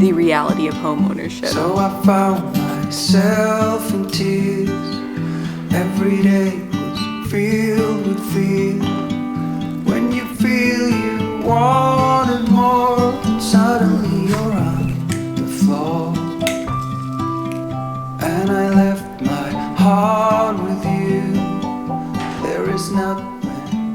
the reality of homeownership. So I found myself in tears. Every day was filled with fear. When you feel you wanted more, suddenly you're on the floor. And I left my heart with you. There is nothing.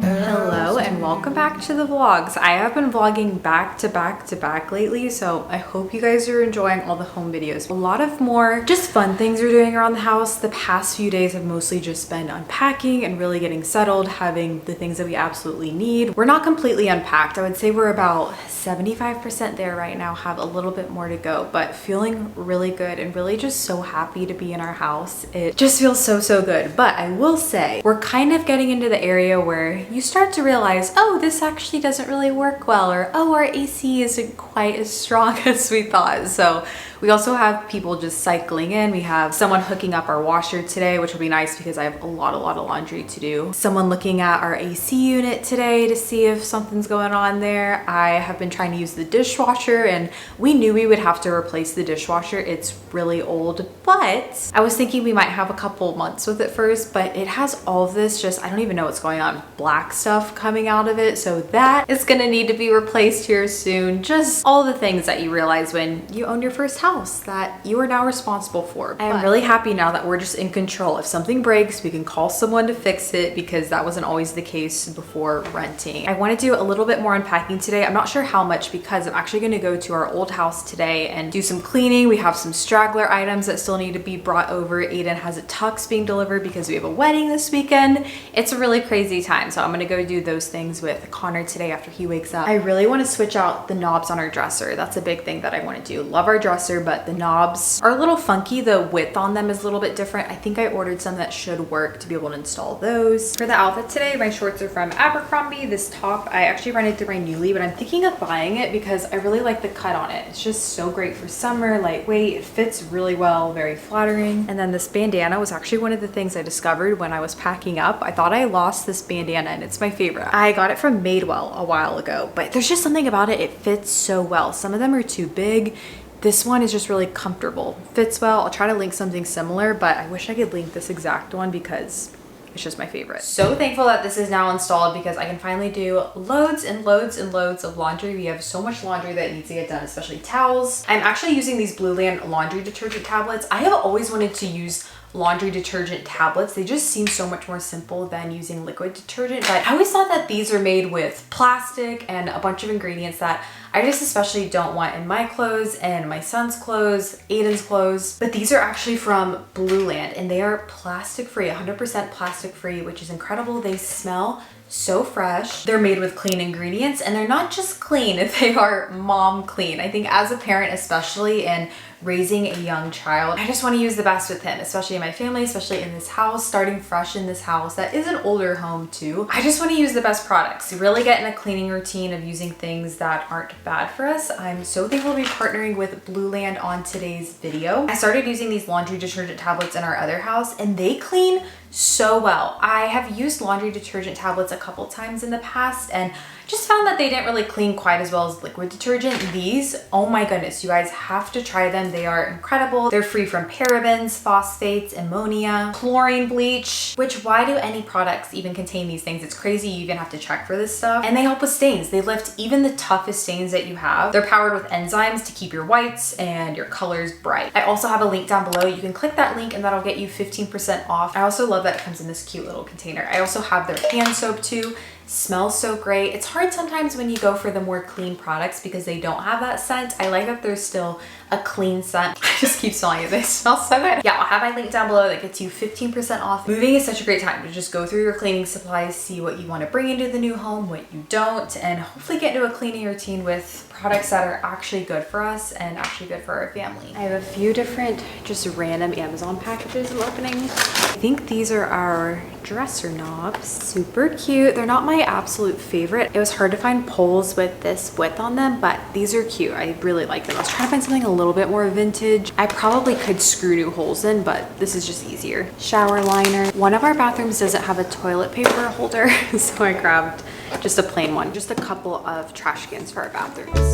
Hello and welcome back to the vlogs. I have been vlogging back to back lately, so I hope you guys are enjoying all the home videos. A lot of more just fun things we're doing around the house. The past few days have mostly just been unpacking and really getting settled, having the things that we absolutely need. We're not completely unpacked. I would say we're about 75% there right now, have a little bit more to go, but feeling really good and really just so happy to be in our house. It just feels so good. But I will say we're kind of getting into the area where you start to realize, oh, this actually doesn't really work well, or oh, our AC isn't quite as strong as we thought. So we also have people just cycling in. We have someone hooking up our washer today, which will be nice because I have a lot of laundry to do. Someone looking at our AC unit today to see if something's going on there. I have been trying to use the dishwasher, and we knew we would have to replace the dishwasher. It's really old, but I was thinking we might have a couple months with it first, but it has all of this just, I don't even know what's going on, black stuff coming out of it. So that is gonna need to be replaced here soon. Just all the things that you realize when you own your first house that you are now responsible for. I am really happy now that we're just in control. If something breaks, we can call someone to fix it, because that wasn't always the case before renting. I want to do a little bit more unpacking today. I'm not sure how much, because I'm actually going to go to our old house today and do some cleaning. We have some straggler items that still need to be brought over. Aiden has a tux being delivered because we have a wedding this weekend. It's a really crazy time, so I'm going to go do those things with Connor today after he wakes up. I really want to switch out the knobs on our dresser. That's a big thing that I want to do. Love our dresser, but the knobs are a little funky. The width on them is a little bit different. I think I ordered some that should work to be able to install those. For the outfit today, my shorts are from Abercrombie. This top, I actually rented through my Newly, but I'm thinking of buying it because I really like the cut on it. It's just so great for summer, lightweight. It fits really well, very flattering. And then this bandana was actually one of the things I discovered when I was packing up. I thought I lost this bandana and it's my favorite. I got it from Madewell a while ago, but there's just something about it. It fits so well. Some of them are too big. This one is just really comfortable, fits well. I'll try to link something similar, but I wish I could link this exact one because it's just my favorite. So thankful that this is now installed because I can finally do loads and loads of laundry. We have so much laundry that needs to get done, especially towels. I'm actually using these Blueland laundry detergent tablets. I have always wanted to use laundry detergent tablets. They just seem so much more simple than using liquid detergent, but I always thought that these are made with plastic and a bunch of ingredients that I just especially don't want in my clothes and my son's clothes, Aiden's clothes. But these are actually from Blueland and they are plastic free, 100% plastic free, which is incredible. They smell so fresh. They're made with clean ingredients, and they're not just clean, they are mom clean. I think as a parent, especially in raising a young child, I just want to use the best with him, especially in my family, especially in this house, starting fresh in this house that is an older home too. I just want to use the best products, really get in a cleaning routine of using things that aren't bad for us. I'm so thankful to be partnering with Blueland on today's video. I started using these laundry detergent tablets in our other house and they clean so well. I have used laundry detergent tablets a couple times in the past and just found that they didn't really clean quite as well as liquid detergent. These, oh my goodness, you guys have to try them. They are incredible. They're free from parabens, phosphates, ammonia, chlorine, bleach, which why do any products even contain these things? It's crazy you even have to check for this stuff. And they help with stains. They lift even the toughest stains that you have. They're powered with enzymes to keep your whites and your colors bright. I also have a link down below. You can click that link and that'll get you 15% off. I also love that it comes in this cute little container. I also have their hand soap too. Smells so great. It's hard sometimes when you go for the more clean products because they don't have that scent. I like that there's still a clean scent. I just keep smelling it. They smell so good. Yeah, I'll have my link down below that gets you 15% off. Moving is such a great time to just go through your cleaning supplies, see what you want to bring into the new home, what you don't, and hopefully get into a cleaning routine with products that are actually good for us and actually good for our family. I have a few different just random Amazon packages I'm opening. I think these are our dresser knobs. Super cute. They're not my absolute favorite. It was hard to find poles with this width on them, but these are cute. I really like them. I was trying to find something a little bit more vintage. I probably could screw new holes in, but this is just easier. Shower liner. One of our bathrooms doesn't have a toilet paper holder, so I grabbed just a plain one. Just a couple of trash cans for our bathrooms.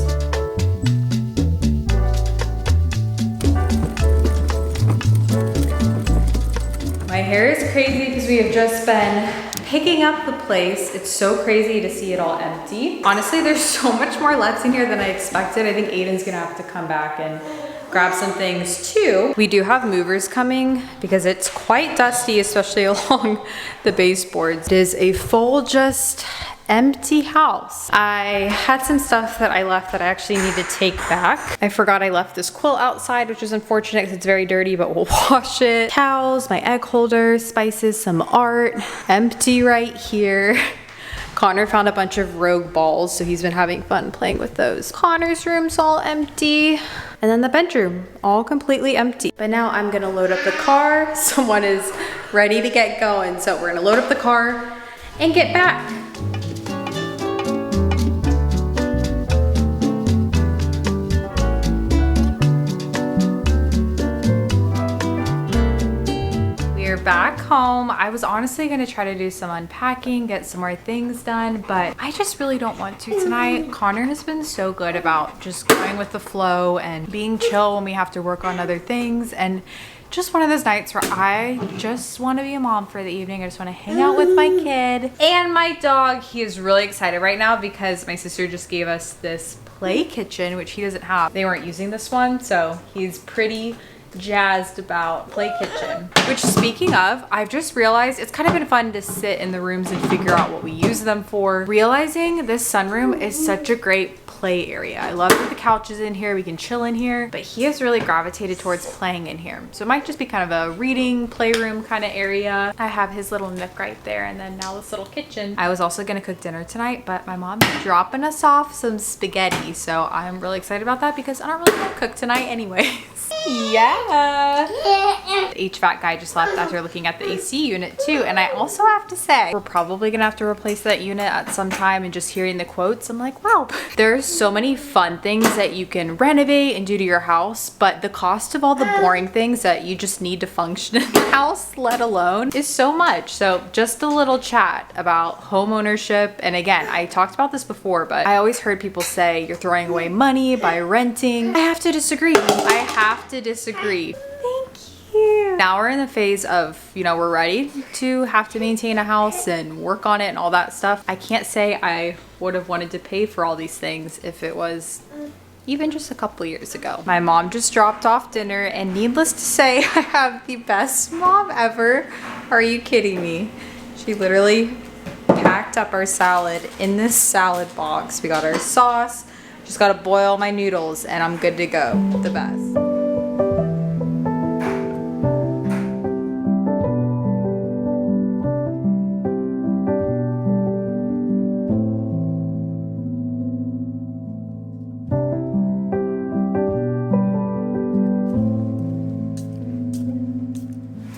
hair is crazy because we have just been picking up the place. It's so crazy to see it all empty. Honestly, there's so much more left in here than I expected. I think Aiden's gonna have to come back and grab some things too. We do have movers coming because it's quite dusty, especially along the baseboards. It is a full, just empty house. I had some stuff that I left that I actually need to take back. I forgot I left this quilt outside, which is unfortunate because it's very dirty, but we'll wash it. Towels, my egg holder, spices, some art, empty right here. Connor found a bunch of rogue balls, so he's been having fun playing with those. Connor's room's all empty. And then the bedroom, all completely empty. But now I'm gonna load up the car. Someone is ready to get going. So we're gonna load up the car and get back. Back home. I was honestly gonna try to do some unpacking, get some more things done, but I just really don't want to tonight. Connor has been so good about just going with the flow and being chill when we have to work on other things, and just one of those nights where I just want to be a mom for the evening. I just want to hang out with my kid and my dog. He is really excited right now because my sister just gave us this play kitchen, which he doesn't have. They weren't using this one, so he's pretty jazzed about play kitchen. Which, speaking of, I've just realized it's kind of been fun to sit in the rooms and figure out what we use them for. Realizing this sunroom is such a great play area. I love that the couch is in here, we can chill in here, but he has really gravitated towards playing in here. So it might just be kind of a reading playroom kind of area. I have his little nook right there, and then now this little kitchen. I was also gonna cook dinner tonight, but my mom's dropping us off some spaghetti, so I'm really excited about that because I don't really want to cook tonight anyways. Yeah. The HVAC guy just left after looking at the AC unit too, and I also have to say we're probably gonna have to replace that unit at some time. And just hearing the quotes, I'm like, wow, there's so many fun things that you can renovate and do to your house, but the cost of all the boring things that you just need to function in the house, let alone, is so much. So just a little chat about home ownership. And again, I talked about this before, but I always heard people say you're throwing away money by renting. I have to disagree. I have to disagree. Thank you. Now we're in the phase of, you know, we're ready to have to maintain a house and work on it and all that stuff. I can't say I would have wanted to pay for all these things if it was even just a couple years ago. My mom just dropped off dinner, and needless to say, I have the best mom ever. Are you kidding me? She literally packed up our salad in this salad box. We got our sauce, just gotta boil my noodles, and I'm good to go. The best.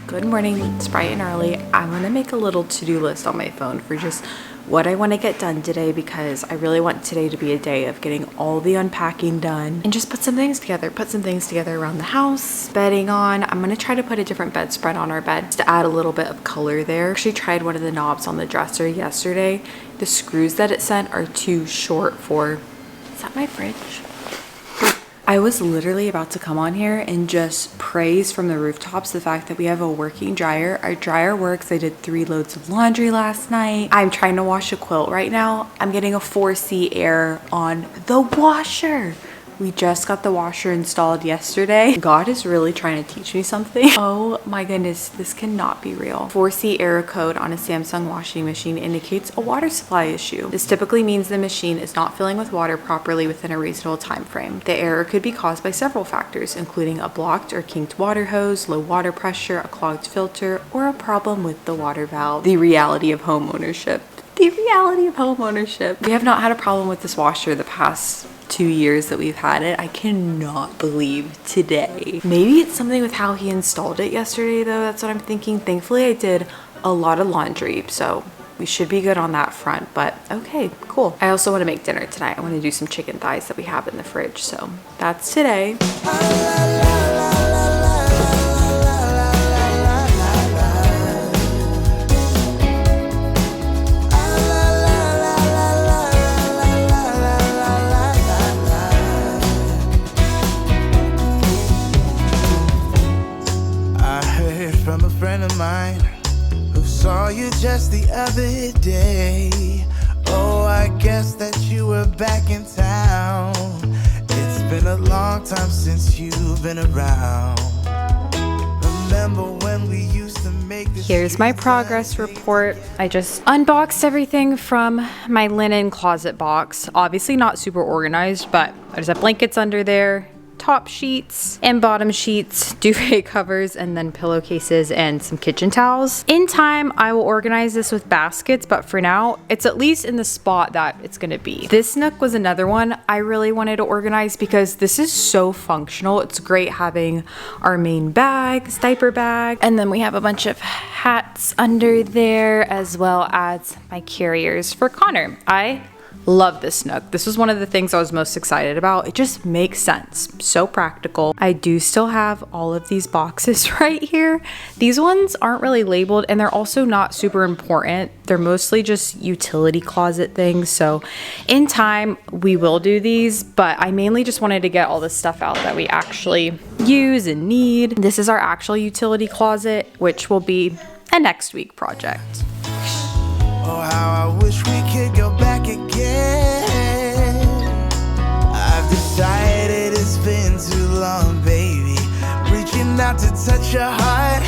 Good morning, it's bright and early. I'm gonna make a little to-do list on my phone for just what I want to get done today, because I really want today to be a day of getting all the unpacking done and just put some things together around the house. Bedding on. I'm gonna try to put a different bedspread on our bed to add a little bit of color there. Actually tried one of the knobs on the dresser yesterday. The screws that it sent are too short for, is that my fridge? I was literally about to come on here and just praise from the rooftops the fact that we have a working dryer. Our dryer works. I did 3 loads of laundry last night. I'm trying to wash a quilt right now. I'm getting a 4C error on the washer. We just got the washer installed yesterday. God is really trying to teach me something. Oh my goodness, this cannot be real. 4C error code on a Samsung washing machine indicates a water supply issue. This typically means the machine is not filling with water properly within a reasonable time frame. The error could be caused by several factors, including a blocked or kinked water hose, low water pressure, a clogged filter, or a problem with the water valve. The reality of home ownership. The reality of home ownership. We have not had a problem with this washer the past 2 years that we've had it. I cannot believe today. Maybe it's something with how he installed it yesterday though. That's what I'm thinking. Thankfully I did a lot of laundry, so we should be good on that front. But okay, cool. I also want to make dinner tonight. I want to do some chicken thighs that we have in the fridge, so that's today. From a friend of mine, other day. Oh, I guess that you were back in town. It's been a long time since you've been around. Remember when we used to make this. Here's my progress report. I just unboxed everything from my linen closet box. Obviously not super organized, but there's blankets under there, top sheets and bottom sheets, duvet covers, and then pillowcases and some kitchen towels. In time, I will organize this with baskets, but for now, it's at least in the spot that it's gonna be. This nook was another one I really wanted to organize because this is so functional. It's great having our main bags, diaper bag, and then we have a bunch of hats under there, as well as my carriers for Connor. I love this nook. This was one of the things I was most excited about. It just makes sense. So practical. I do still have all of these boxes right here. These ones aren't really labeled and they're also not super important. They're mostly just utility closet things. So in time we will do these, but I mainly just wanted to get all the stuff out that we actually use and need. This is our actual utility closet, which will be a next week project. Oh, how I wish we could go back again. I've decided it's been too long, baby. Reaching out to touch your heart,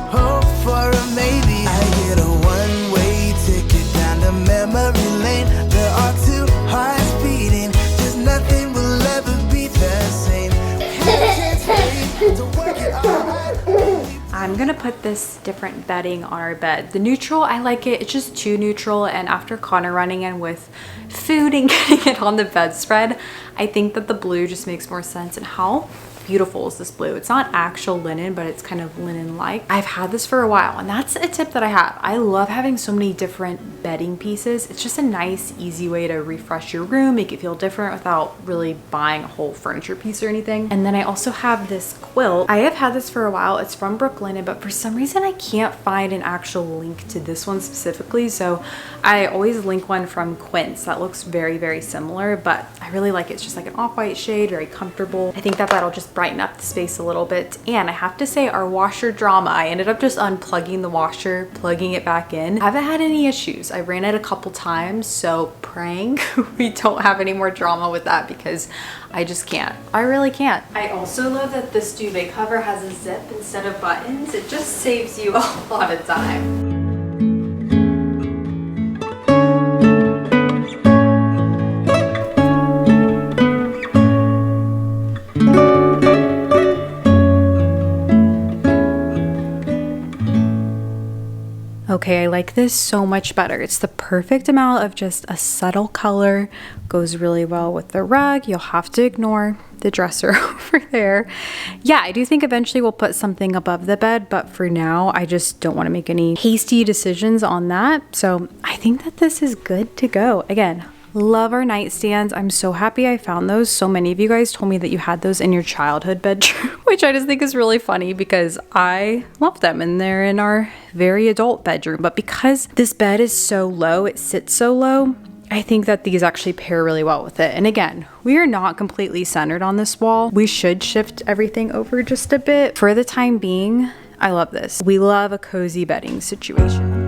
hope for a maybe. I get a one-way ticket down to memory lane. There are two hearts beating, just nothing will ever be the same. To work it all right. I'm gonna put this different bedding on our bed. The neutral, I like it. It's just too neutral, and after Connor running in with food and getting it on the bedspread, I think that the blue just makes more sense. And how beautiful is this blue? It's not actual linen, but it's kind of linen-like. I've had this for a while, and that's a tip that I have. I love having so many different bedding pieces. It's just a nice, easy way to refresh your room, make it feel different without really buying a whole furniture piece or anything. And then I also have this quilt. I have had this for a while. It's from Brooklinen, but for some reason I can't find an actual link to this one specifically. So I always link one from Quince that looks very, very similar, but I really like it. It's just like an off-white shade, very comfortable. I think that that'll just brighten up the space a little bit. And I have to say, our washer drama, I ended up just unplugging the washer, plugging it back in. I haven't had any issues. I ran it a couple times, so praying we don't have any more drama with that because I just can't. I really can't. I also love that this duvet cover has a zip instead of buttons. It just saves you a lot of time. Okay, I like this so much better. It's the perfect amount of just a subtle color, goes really well with the rug. You'll have to ignore the dresser over there. Yeah, I do think eventually we'll put something above the bed, but for now, I just don't want to make any hasty decisions on that. So I think that this is good to go. Again, love our nightstands. I'm so happy I found those. So many of you guys told me that you had those in your childhood bedroom, which I just think is really funny because I love them and they're in our very adult bedroom. But because this bed is so low, it sits so low, I think that these actually pair really well with it. And again, we are not completely centered on this wall. We should shift everything over just a bit. For the time being, I love this. We love a cozy bedding situation.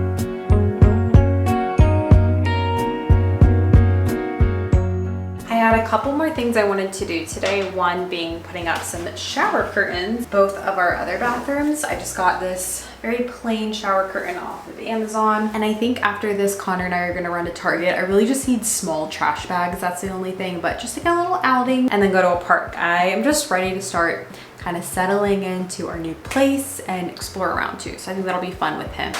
I had a couple more things I wanted to do today. One being putting up some shower curtains, both of our other bathrooms. I just got this very plain shower curtain off of Amazon. And I think after this, Connor and I are gonna run to Target. I really just need small trash bags. That's the only thing, but just like a little outing and then go to a park. I am just ready to start kind of settling into our new place and explore around too. So I think that'll be fun with him.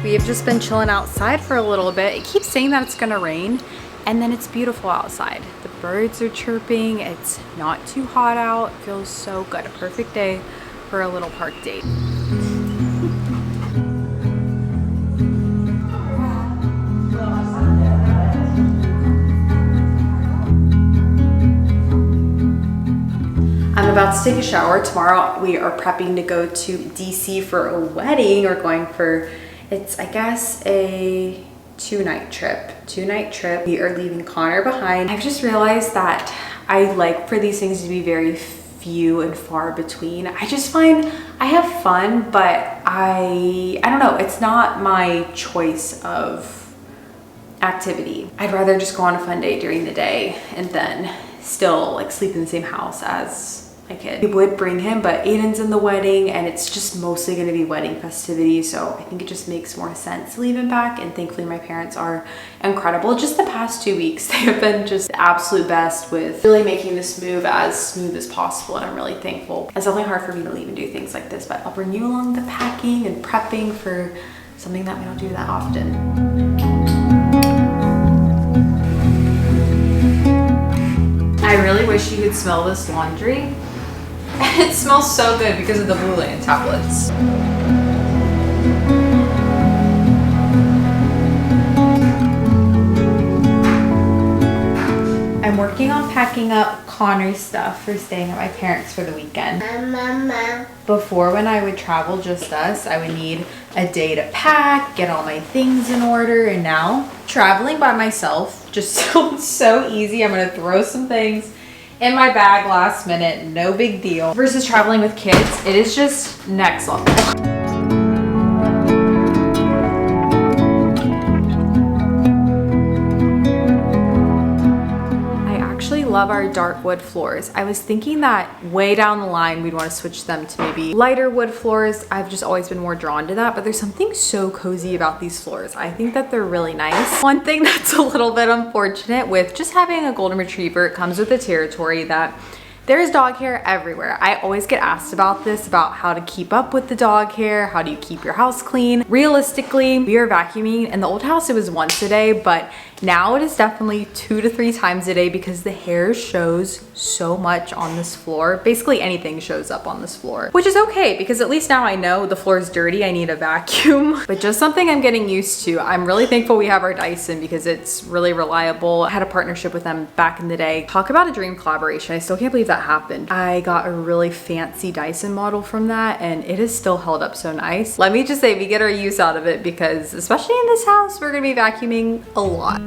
We've just been chilling outside for a little bit. It keeps saying that it's gonna rain and then it's beautiful outside. The birds are chirping, it's not too hot out, it feels so good. A perfect day for a little park date. about to take a shower. Tomorrow we are prepping to go to DC for a wedding. We're going for, it's I guess a two-night trip. We are leaving Connor behind. I've just realized that I like for these things to be very few and far between. I just find I have fun, but I don't know, it's not my choice of activity. I'd rather just go on a fun day during the day and then still like sleep in the same house as my kid. We would bring him, but Aiden's in the wedding and it's just mostly going to be wedding festivities, so I think it just makes more sense to leave him back. And thankfully my parents are incredible. Just the past 2 weeks they have been just the absolute best with really making this move as smooth as possible, and I'm really thankful. It's definitely hard for me to leave and do things like this, but I'll bring you along the packing and prepping for something that we don't do that often. I really wish you could smell this laundry. It smells so good because of the Blue Land tablets. I'm working on packing up Connor's stuff for staying at my parents for the weekend. Before, when I would travel just us, I would need a day to pack, get all my things in order, and now traveling by myself just sounds so easy. I'm gonna throw some things in my bag last minute, no big deal. Versus traveling with kids, it is just next level. Love our dark wood floors. I was thinking that way down the line we'd want to switch them to maybe lighter wood floors. I've just always been more drawn to that, but there's something so cozy about these floors. I think that they're really nice. One thing that's a little bit unfortunate with just having a golden retriever, it comes with the territory that there's dog hair everywhere. I always get asked about this, about how to keep up with the dog hair. How do you keep your house clean? Realistically, we are vacuuming. In the old house, it was once a day, but now it is definitely 2 to 3 times a day because the hair shows so much on this floor. Basically anything shows up on this floor, which is okay because at least now I know the floor is dirty. I need a vacuum, but just something I'm getting used to. I'm really thankful we have our Dyson because it's really reliable. I had a partnership with them back in the day. Talk about a dream collaboration. I still can't believe that happened. I got a really fancy Dyson model from that and it has still held up so nice. Let me just say we get our use out of it because especially in this house, we're gonna be vacuuming a lot.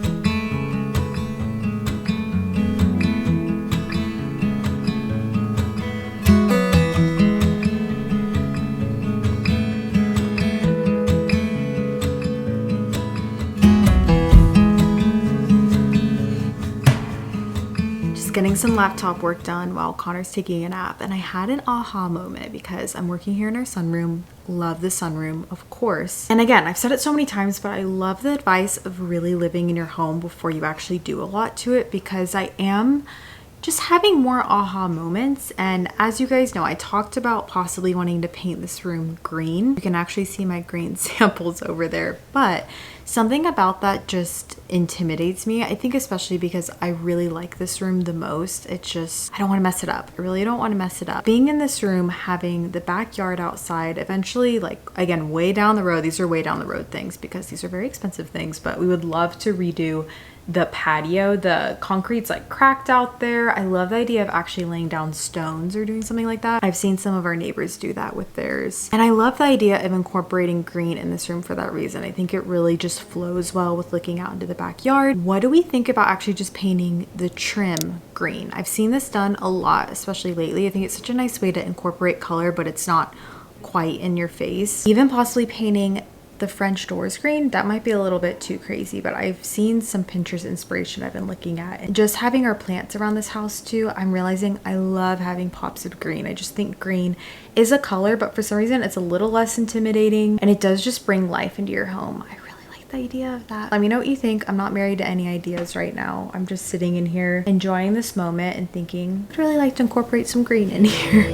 Getting some laptop work done while Connor's taking a nap, and I had an aha moment because I'm working here in our sunroom. Love the sunroom, of course. And again, I've said it so many times, but I love the advice of really living in your home before you actually do a lot to it, because I am just having more aha moments. And as you guys know, I talked about possibly wanting to paint this room green. You can actually see my green samples over there, but something about that just intimidates me. I think especially because I really like this room the most. It's just, I don't want to mess it up. I really don't want to mess it up. Being in this room, having the backyard outside, eventually, like again, way down the road, these are way down the road things because these are very expensive things, but we would love to redo the patio. The concrete's like cracked out there. I love the idea of actually laying down stones or doing something like that. I've seen some of our neighbors do that with theirs. And I love the idea of incorporating green in this room for that reason. I think it really just flows well with looking out into the backyard. What do we think about actually just painting the trim green? I've seen this done a lot, especially lately. I think it's such a nice way to incorporate color, but it's not quite in your face. Even possibly painting the French doors green, that might be a little bit too crazy, but I've seen some Pinterest inspiration I've been looking at. And just having our plants around this house too, I'm realizing I love having pops of green. I just think green is a color, but for some reason it's a little less intimidating and it does just bring life into your home. I really like the idea of that. Let me know what you think. I'm not married to any ideas right now. I'm just sitting in here enjoying this moment and thinking I'd really like to incorporate some green in here.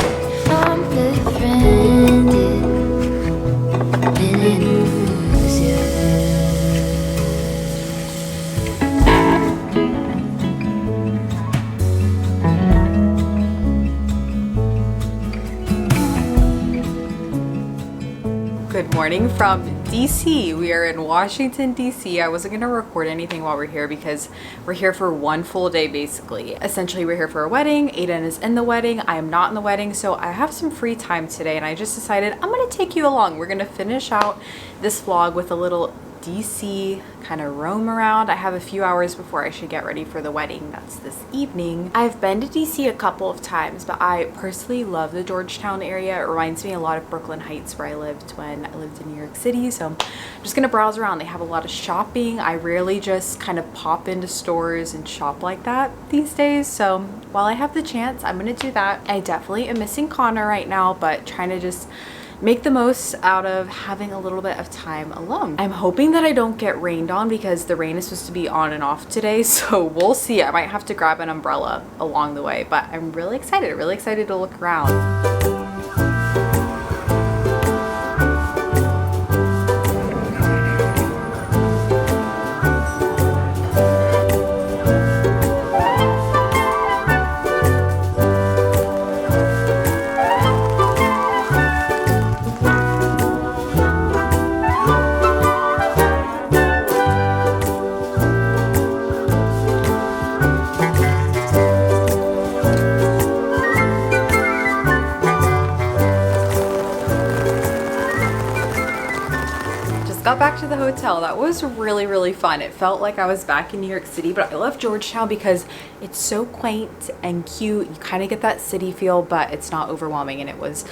Good morning from DC. We are in Washington, DC. I wasn't gonna record anything while we're here because we're here for one full day basically. Essentially, we're here for a wedding. Aiden is in the wedding. I am not in the wedding, so I have some free time today and I just decided I'm gonna take you along. We're gonna finish out this vlog with a little DC kind of roam around. I have a few hours before I should get ready for the wedding. That's this evening. I've been to DC a couple of times, but I personally love the Georgetown area. It reminds me a lot of Brooklyn Heights where I lived when I lived in New York City. So I'm just gonna browse around. They have a lot of shopping. I rarely just kind of pop into stores and shop like that these days. So while I have the chance, I'm gonna do that. I definitely am missing Connor right now, but trying to just make the most out of having a little bit of time alone. I'm hoping that I don't get rained on because the rain is supposed to be on and off today, so we'll see. I might have to grab an umbrella along the way, but I'm really excited to look around. Got back to the hotel. That was really fun. It felt like I was back in New York City, but I love Georgetown because it's so quaint and cute. You kind of get that city feel, but it's not overwhelming, and it was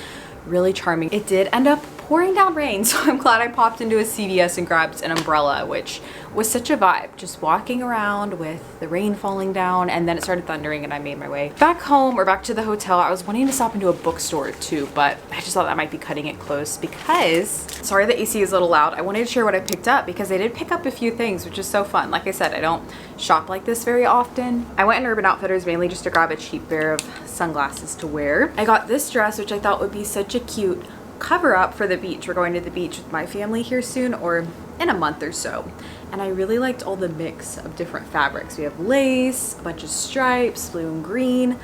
really charming. It did end up pouring down rain, so I'm glad I popped into a CVS and grabbed an umbrella, which was such a vibe. Just walking around with the rain falling down, and then it started thundering and I made my way back home or back to the hotel. I was wanting to stop into a bookstore too, but I just thought that might be cutting it close because, sorry the AC is a little loud, I wanted to share what I picked up because I did pick up a few things, which is so fun. Like I said, I don't shop like this very often. I went in Urban Outfitters mainly just to grab a cheap pair of sunglasses to wear. I got this dress, which I thought would be such a cute cover up for the beach. We're going to the beach with my family here soon, or in a month or so. And I really liked all the mix of different fabrics. We have lace, a bunch of stripes, blue and green,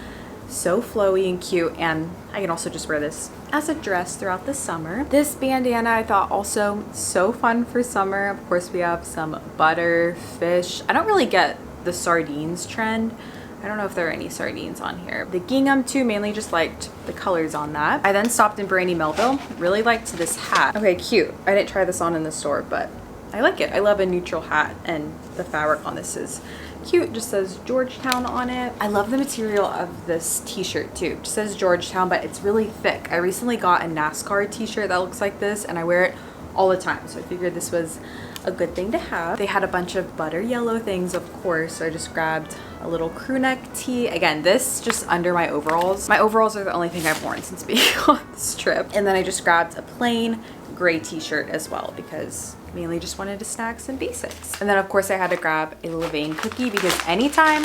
so flowy and cute. And I can also just wear this as a dress throughout the summer. This bandana I thought also so fun for summer. Of course, we have some butter, fish. I don't really get the sardines trend. I don't know if there are any sardines on here. The gingham too, mainly just liked the colors on that. I then stopped in Brandy Melville. Really liked this hat. Okay, cute. I didn't try this on in the store, but I like it. I love a neutral hat, and the fabric on this is cute. Just says Georgetown on it. I love the material of this t-shirt too. It just says Georgetown, but it's really thick. I recently got a NASCAR t-shirt that looks like this, and I wear it all the time, so I figured this was a good thing to have. They had a bunch of butter yellow things, of course, so I just grabbed a little crew neck tee. Again, this just under my overalls. My overalls are the only thing I've worn since being on this trip. And then I just grabbed a plain gray t-shirt as well because mainly just wanted to snag some basics. And then of course I had to grab a Levain cookie because anytime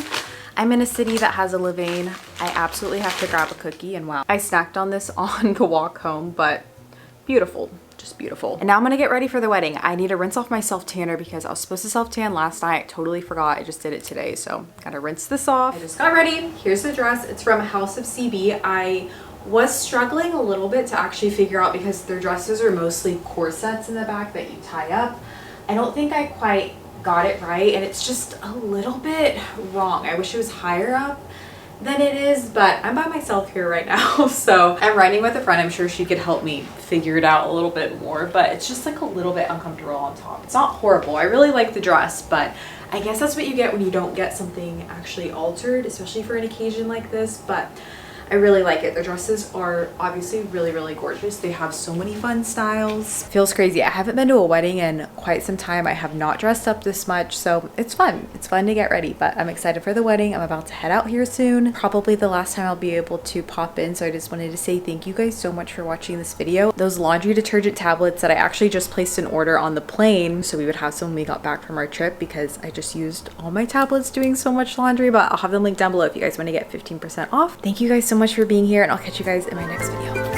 I'm in a city that has a Levain, I absolutely have to grab a cookie. And wow, I snacked on this on the walk home, but beautiful. Just beautiful. And now I'm gonna get ready for the wedding. I need to rinse off my self tanner because I was supposed to self tan last night. Totally forgot. I just did it today, so gotta rinse this off. I just got ready. Here's the dress. It's from House of CB. I was struggling a little bit to actually figure out because their dresses are mostly corsets in the back that you tie up. I don't think I quite got it right, and it's just a little bit wrong. I wish it was higher up than it is, but I'm by myself here right now, so I'm riding with a friend. I'm sure she could help me figure it out a little bit more, but it's just like a little bit uncomfortable on top. It's not horrible. I really like the dress, but I guess that's what you get when you don't get something actually altered, especially for an occasion like this. But I really like it. The dresses are obviously really gorgeous. They have so many fun styles. Feels crazy. I haven't been to a wedding in quite some time. I have not dressed up this much, so it's fun. It's fun to get ready, but I'm excited for the wedding. I'm about to head out here soon. Probably the last time I'll be able to pop in, so I just wanted to say thank you guys so much for watching this video. Those laundry detergent tablets that I actually just placed an order on the plane, so we would have some when we got back from our trip because I just used all my tablets doing so much laundry, but I'll have them linked down below if you guys want to get 15% off. Thank you guys so much for being here, and I'll catch you guys in my next video.